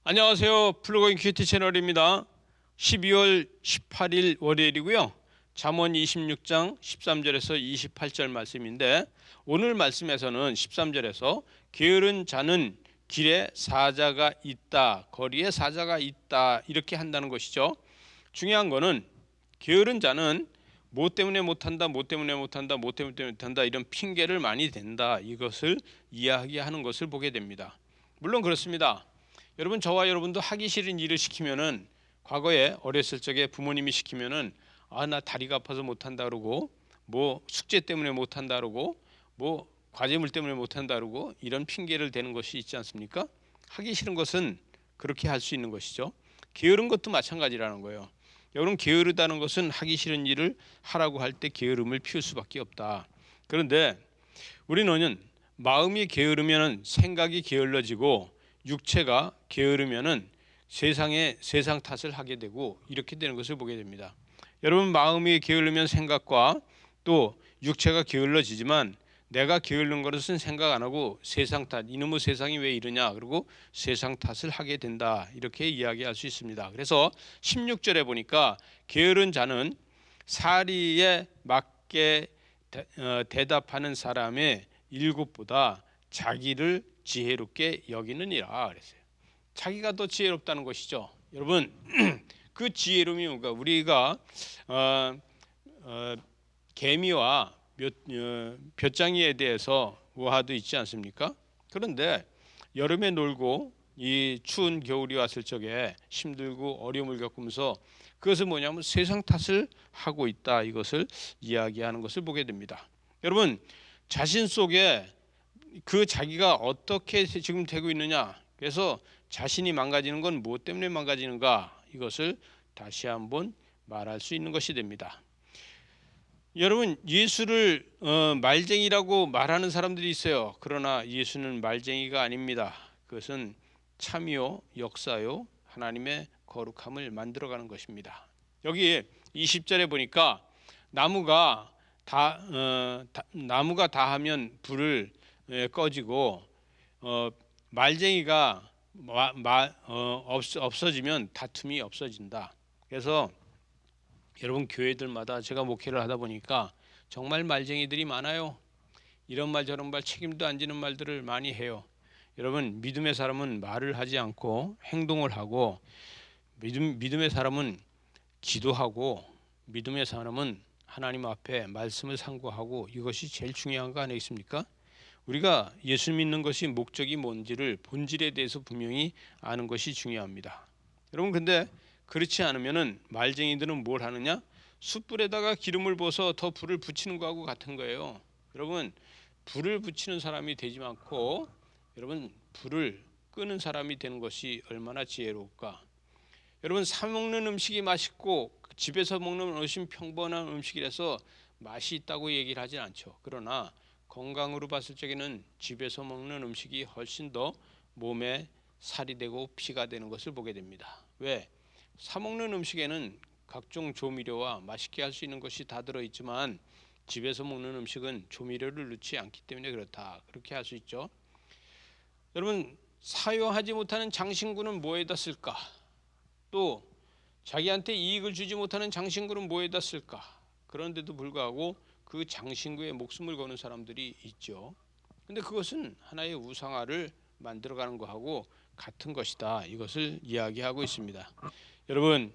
안녕하세요. 플러그인 큐티 채널입니다. 12월 18일 월요일이고요. 잠언 26장 13절에서 28절 말씀인데, 오늘 말씀에서는 13절에서 게으른 자는 길에 사자가 있다, 거리에 사자가 있다 이렇게 한다는 것이죠. 중요한 거는 게으른 자는 뭐 때문에 못한다, 뭐 때문에 못한다, 뭐 때문에 못한다 이런 핑계를 많이 댄다, 이것을 이야기하는 것을 보게 됩니다. 물론 그렇습니다. 여러분, 저와 여러분도 하기 싫은 일을 시키면은, 과거에 어렸을 적에 부모님이 시키면은 나 다리가 아파서 못한다 그러고, 뭐 숙제 때문에 못한다 그러고, 뭐 과제물 때문에 못한다 그러고, 이런 핑계를 대는 것이 있지 않습니까? 하기 싫은 것은 그렇게 할 수 있는 것이죠. 게으른 것도 마찬가지라는 거예요. 여러분, 게으르다는 것은 하기 싫은 일을 하라고 할 때 게으름을 피울 수밖에 없다. 그런데 우리는 마음이 게으르면 생각이 게을러지고, 육체가 게으르면은 세상 탓을 하게 되고, 이렇게 되는 것을 보게 됩니다. 여러분, 마음이 게으르면 생각과 또 육체가 게을러지지만, 내가 게으른 것은 생각 안 하고 세상 탓, 이놈의 세상이 왜 이러냐, 그리고 세상 탓을 하게 된다, 이렇게 이야기할 수 있습니다. 그래서 16절에 보니까 게으른 자는 사리에 맞게 대답하는 사람의 일곱보다 자기를 지혜롭게 여기느니라 그랬어요. 자기가 더 지혜롭다는 것이죠. 여러분, 그 지혜로움이 뭔가, 우리가 개미와 볕장이에 대해서 우화도 있지 않습니까? 그런데 여름에 놀고 이 추운 겨울이 왔을 적에 힘들고 어려움을 겪으면서, 그것은 뭐냐면 세상 탓을 하고 있다, 이것을 이야기하는 것을 보게 됩니다. 여러분, 자신 속에 그 자기가 어떻게 지금 되고 있느냐, 그래서 자신이 망가지는 건 무엇 때문에 망가지는가, 이것을 다시 한번 말할 수 있는 것이 됩니다. 여러분, 예수를 말쟁이라고 말하는 사람들이 있어요. 그러나 예수는 말쟁이가 아닙니다. 그것은 참이요 역사요 하나님의 거룩함을 만들어가는 것입니다. 여기 20절에 보니까 나무가 다 하면 불을 꺼지고, 말쟁이가 없어지면 다툼이 없어진다. 그래서 여러분, 교회들마다 제가 목회를 하다 보니까 정말 말쟁이들이 많아요. 이런 말 저런 말 책임도 안 지는 말들을 많이 해요. 여러분, 믿음의 사람은 말을 하지 않고 행동을 하고, 믿음의 사람은 기도하고, 믿음의 사람은 하나님 앞에 말씀을 상고하고, 이것이 제일 중요한 거 아니겠습니까? 우리가 예수 믿는 것이 목적이 뭔지를, 본질에 대해서 분명히 아는 것이 중요합니다. 여러분, 근데 그렇지 않으면은 말쟁이들은 뭘 하느냐? 숯불에다가 기름을 부어서 더 불을 붙이는 거하고 같은 거예요. 여러분, 불을 붙이는 사람이 되지 않고, 여러분, 불을 끄는 사람이 되는 것이 얼마나 지혜로울까? 여러분, 사 먹는 음식이 맛있고 집에서 먹는 음식 평범한 음식이라서 맛이 있다고 얘기를 하진 않죠. 그러나 건강으로 봤을 적에는 집에서 먹는 음식이 훨씬 더 몸에 살이 되고 피가 되는 것을 보게 됩니다. 왜? 사 먹는 음식에는 각종 조미료와 맛있게 할 수 있는 것이 다 들어있지만, 집에서 먹는 음식은 조미료를 넣지 않기 때문에 그렇다, 그렇게 할 수 있죠. 여러분, 사용하지 못하는 장신구는 뭐에다 쓸까? 또 자기한테 이익을 주지 못하는 장신구는 뭐에다 쓸까? 그런데도 불구하고 그 장신구에 목숨을 거는 사람들이 있죠. 근데 그것은 하나의 우상화를 만들어가는 것하고 같은 것이다, 이것을 이야기하고 있습니다. 여러분,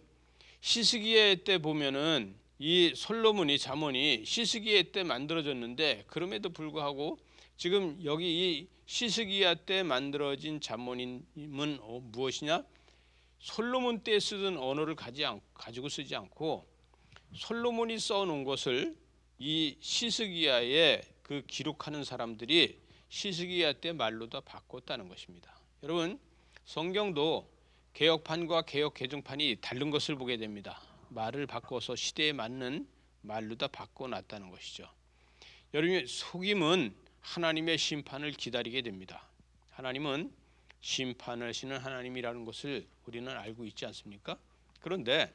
시스기에 때 보면은 이 솔로몬이, 잠언이 시스기야 때 만들어졌는데, 그럼에도 불구하고 지금 여기 이 시스기야 때 만들어진 잠언은 무엇이냐? 솔로몬 때 쓰던 언어를 가지고 쓰지 않고, 솔로몬이 써놓은 것을 이 시스기야에 그 기록하는 사람들이 시스기야 때 말로 다 바꿨다는 것입니다. 여러분, 성경도 개혁판과 개혁 개정판이 다른 것을 보게 됩니다. 말을 바꿔서 시대에 맞는 말로 다 바꿔놨다는 것이죠. 여러분, 속임은 하나님의 심판을 기다리게 됩니다. 하나님은 심판하시는 하나님이라는 것을 우리는 알고 있지 않습니까? 그런데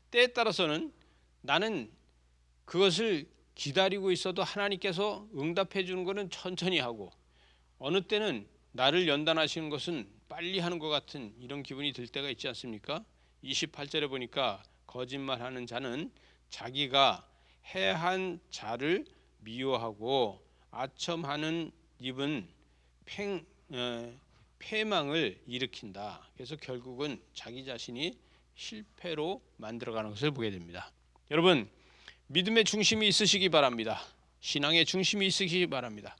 때에 따라서는 나는 그것을 기다리고 있어도 하나님께서 응답해 주는 것은 천천히 하고, 어느 때는 나를 연단하시는 것은 빨리 하는 것 같은 이런 기분이 들 때가 있지 않습니까? 28절에 보니까 거짓말하는 자는 자기가 해한 자를 미워하고 아첨하는 입은 패망을 일으킨다. 그래서 결국은 자기 자신이 실패로 만들어가는 것을 보게 됩니다. 여러분, 믿음의 중심이 있으시기 바랍니다. 신앙의 중심이 있으시기 바랍니다.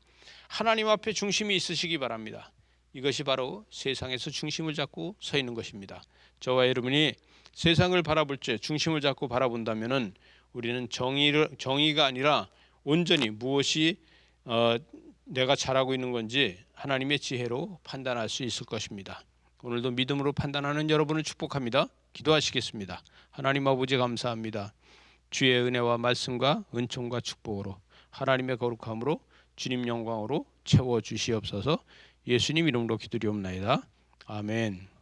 하나님 앞에 중심이 있으시기 바랍니다. 이것이 바로 세상에서 중심을 잡고 서 있는 것입니다. 저와 여러분이 세상을 바라볼 때 중심을 잡고 바라본다면 우리는 정의가 아니라 온전히 무엇이 내가 잘하고 있는 건지 하나님의 지혜로 판단할 수 있을 것입니다. 오늘도 믿음으로 판단하는 여러분을 축복합니다. 기도하시겠습니다. 하나님 아버지 감사합니다. 주의 은혜와 말씀과 은총과 축복으로 하나님의 거룩함으로 주님 영광으로 채워주시옵소서. 예수님 이름으로 기도리옵나이다. 아멘.